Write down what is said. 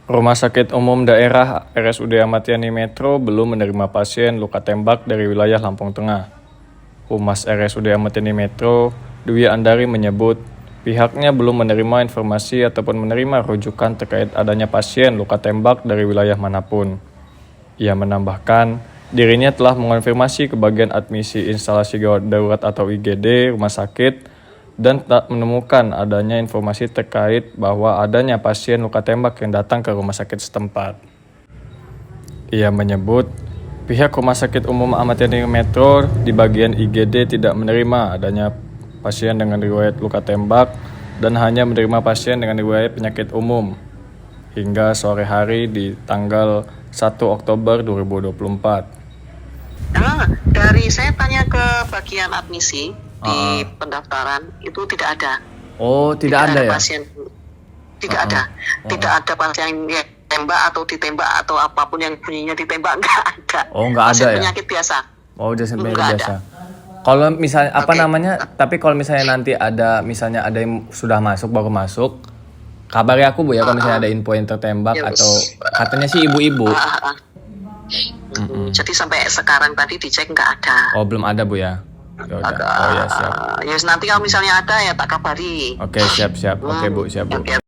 Rumah Sakit Umum Daerah RSUD Ahmad Yani Metro belum menerima pasien luka tembak dari wilayah Lampung Tengah. Humas RSUD Ahmad Yani Metro, Dwi Andari menyebut, pihaknya belum menerima informasi ataupun menerima rujukan terkait adanya pasien luka tembak dari wilayah manapun. Ia menambahkan, dirinya telah mengonfirmasi ke bagian admisi instalasi gawat darurat atau IGD rumah sakit dan tak menemukan adanya informasi terkait bahwa adanya pasien luka tembak yang datang ke rumah sakit setempat. Ia menyebut, pihak Rumah Sakit Umum Ahmad Yani Metro di bagian IGD tidak menerima adanya pasien dengan riwayat luka tembak dan hanya menerima pasien dengan riwayat penyakit umum hingga sore hari di tanggal 1 Oktober 2024. Dari saya tanya ke bagian admisi di pendaftaran itu tidak ada. Oh, tidak ada ya? Pasien tidak ada. Tidak ada pasien yang tembak atau ditembak atau apapun yang bunyinya ditembak, enggak ada. Oh, enggak ada ya? Penyakit biasa. Oh, pasien penyakit Enggak biasa. ada. Kalau misalnya Oke. tapi kalau misalnya nanti ada yang sudah masuk baru masuk, kabari aku Bu ya kalau misalnya ada info yang tertembak Ya, atau katanya sih ibu-ibu. Jadi sampai sekarang tadi dicek enggak ada. Oh, belum ada Bu ya? Ya udah. Oh ya siap. Ya nanti kalau misalnya ada ya tak kabari. Oke, siap. Oke Bu, siap Bu. Oke.